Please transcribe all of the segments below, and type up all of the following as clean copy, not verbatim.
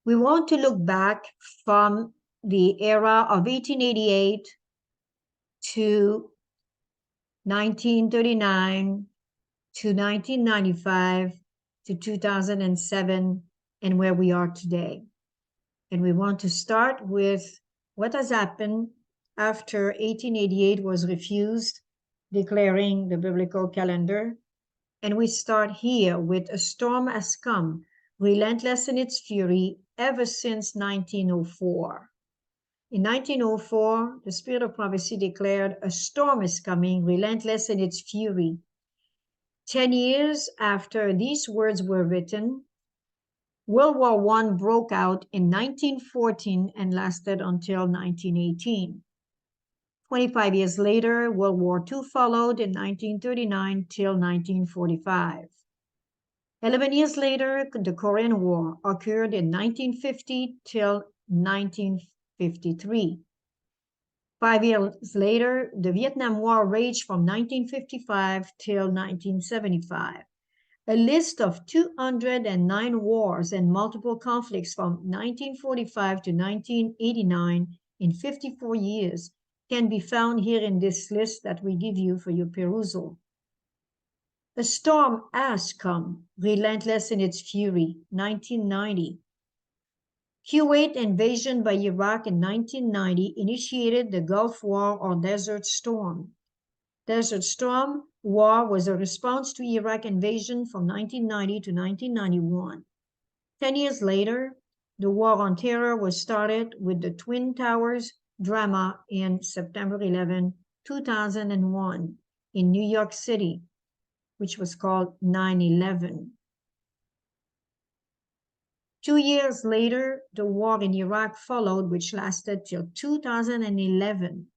We want to look back from the era of 1888 to 1939 to 1995 to 2007 and where we are today. And we want to start with what has happened after 1888 was refused, declaring the biblical calendar. And we start here with a storm has come, relentless in its fury ever since 1904. In 1904, the spirit of prophecy declared a storm is coming, relentless in its fury. 10 years after these words were written, World War I broke out in 1914 and lasted until 1918. 25 years later, World War II followed in 1939 till 1945. 11 years later, the Korean War occurred in 1950 till 1953. 5 years later, the Vietnam War raged from 1955 till 1975. A list of 209 wars and multiple conflicts from 1945 to 1989 in 54 years can be found here in this list that we give you for your perusal. A storm has come, relentless in its fury, 1990. Kuwait invasion by Iraq in 1990 initiated the Gulf War or Desert Storm. Desert Storm War was a response to Iraq invasion from 1990 to 1991. 10 years later, the War on Terror was started with the Twin Towers drama in September 11, 2001 in New York City, which was called 9/11. 2 years later, the war in Iraq followed, which lasted till 2011.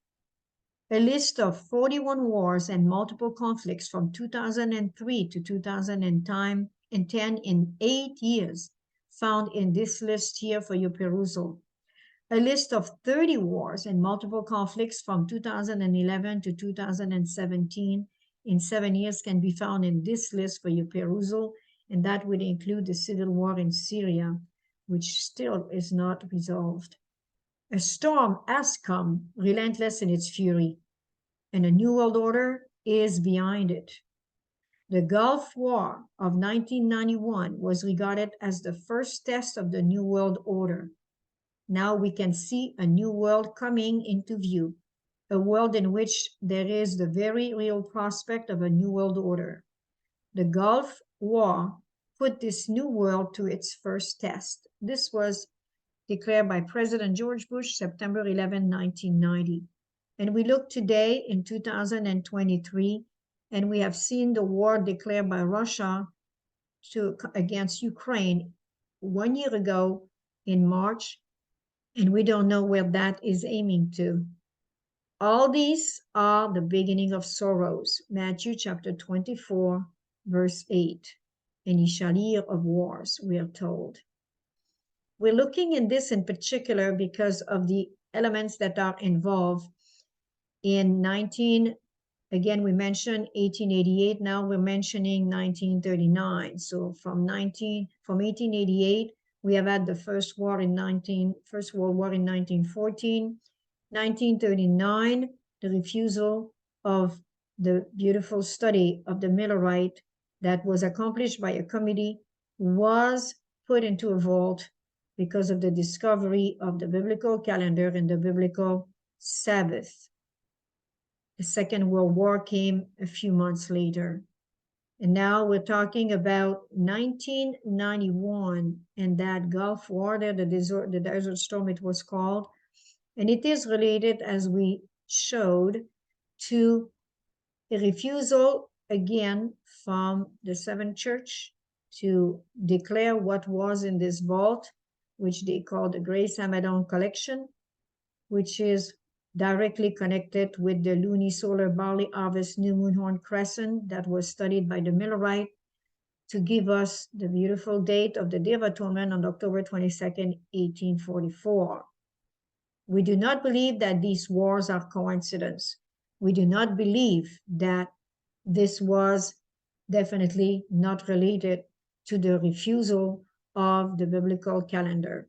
A list of 41 wars and multiple conflicts from 2003 to 2010 in 8 years found in this list here for your perusal. A list of 30 wars and multiple conflicts from 2011 to 2017 in 7 years can be found in this list for your perusal, and that would include the civil war in Syria, which still is not resolved. A storm has come, relentless in its fury, and a new world order is behind it. The Gulf War of 1991 was regarded as the first test of the new world order. Now we can see a new world coming into view, a world in which there is the very real prospect of a new world order. The Gulf War put this new world to its first test. This was declared by President George Bush, September 11, 1990. And we look today in 2023, and we have seen the war declared by Russia against Ukraine 1 year ago in March, and we don't know where that is aiming to. All these are the beginning of sorrows. Matthew chapter 24, verse 8. And ye shall hear of wars, we are told. We're looking in this in particular because of the elements that are involved in again, we mentioned 1888. Now we're mentioning 1939. So from 1888, we have had the First World War in 1914. 1939, the refusal of the beautiful study of the Millerite that was accomplished by a committee was put into a vault because of the discovery of the biblical calendar and the biblical Sabbath. The Second World War came a few months later. And now we're talking about 1991 and that Gulf War there, the Desert Storm it was called. And it is related, as we showed, to a refusal again from the Seventh Church to declare what was in this vault, which they call the Grace Amadon Collection, which is directly connected with the lunisolar barley harvest new moon horn crescent that was studied by the Millerite to give us the beautiful date of the Day of Atonement on October 22nd, 1844. We do not believe that these wars are coincidence. We do not believe that this was definitely not related to the refusal of the biblical calendar.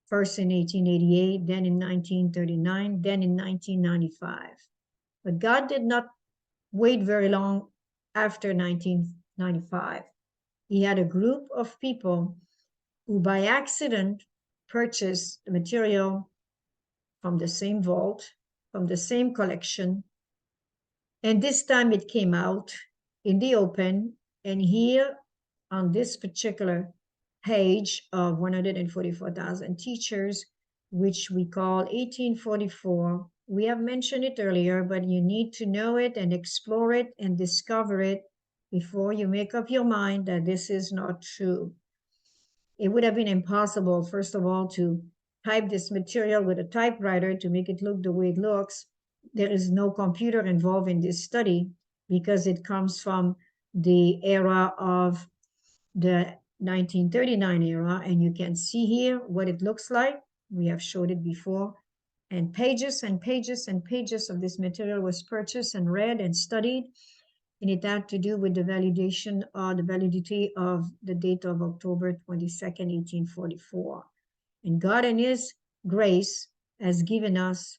first in 1888, then in 1939, then in 1995. But God did not wait very long after 1995. He had a group of people who by accident purchased the material from the same vault, from the same collection. And this time it came out in the open. And here on this particular page of 144,000 teachers, which we call 1844, we have mentioned it earlier, but you need to know it and explore it and discover it before you make up your mind that this is not true. It would have been impossible, first of all, to type this material with a typewriter to make it look the way it looks. There is no computer involved in this study because it comes from the era of the 1939 era, and you can see here what it looks like. We have showed it before, and pages and pages and pages of this material was purchased and read and studied, and it had to do with the validation or the validity of the date of October 22nd, 1844. And God in His grace has given us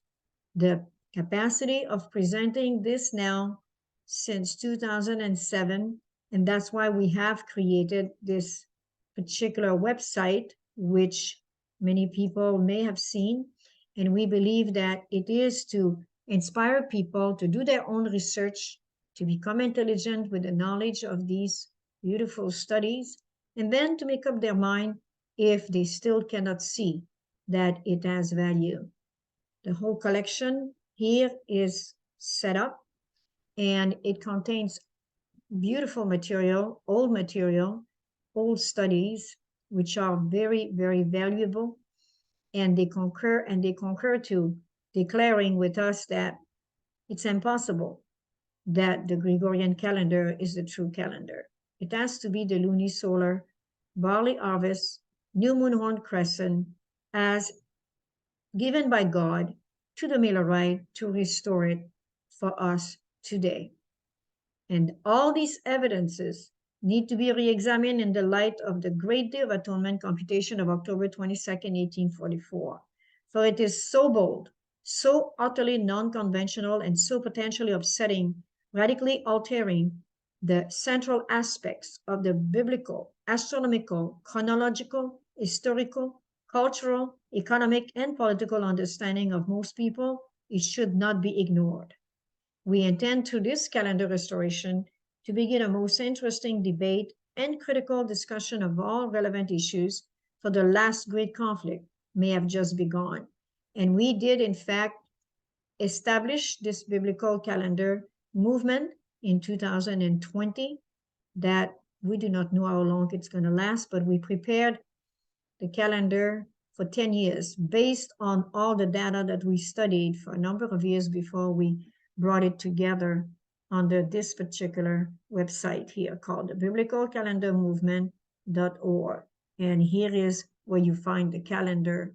the capacity of presenting this now since 2007. And that's why we have created this particular website, which many people may have seen. And we believe that it is to inspire people to do their own research, to become intelligent with the knowledge of these beautiful studies, and then to make up their mind if they still cannot see that it has value. The whole collection here is set up, and it contains beautiful material, old studies, which are very, very valuable. And they concur to declaring with us that it's impossible that the Gregorian calendar is the true calendar. It has to be the lunisolar, barley harvest, new moon horn crescent, as given by God to the Millerite to restore it for us today. And all these evidences need to be re-examined in the light of the Great Day of Atonement computation of October 22nd, 1844. For it is so bold, so utterly non-conventional, and so potentially upsetting, radically altering the central aspects of the biblical, astronomical, chronological, historical, cultural, economic, and political understanding of most people, it should not be ignored. We intend through this calendar restoration to begin a most interesting debate and critical discussion of all relevant issues, for the last great conflict may have just begun. And we did, in fact, establish this biblical calendar movement in 2020 that we do not know how long it's going to last, but we prepared the calendar for 10 years based on all the data that we studied for a number of years before we brought it together under this particular website here called the biblicalcalendarmovement.org. And here is where you find the calendar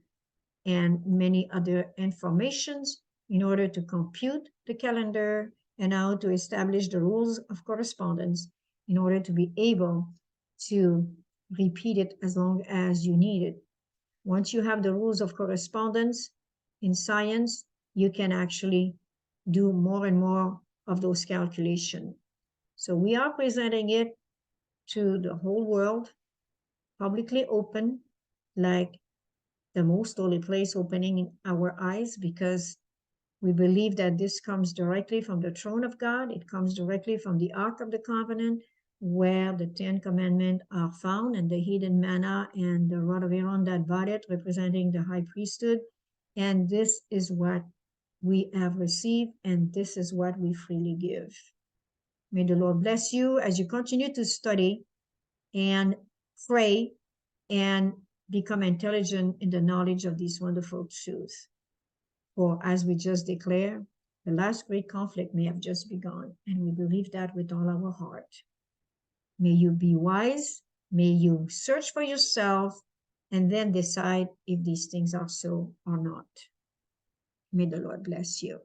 and many other informations in order to compute the calendar and how to establish the rules of correspondence in order to be able to repeat it as long as you need it. Once you have the rules of correspondence in science, you can actually do more and more of those calculations. So we are presenting it to the whole world, publicly open, like the most holy place opening in our eyes, because we believe that this comes directly from the throne of God. It comes directly from the Ark of the Covenant, where the 10 Commandments are found, and the hidden manna and the rod of Aaron that budded, representing the high priesthood. And this is what we have received, and this is what we freely give. May the Lord bless you as you continue to study and pray and become intelligent in the knowledge of these wonderful truths. For as we just declared, the last great conflict may have just begun, and we believe that with all our heart. May you be wise, may you search for yourself, and then decide if these things are so or not. May the Lord bless you.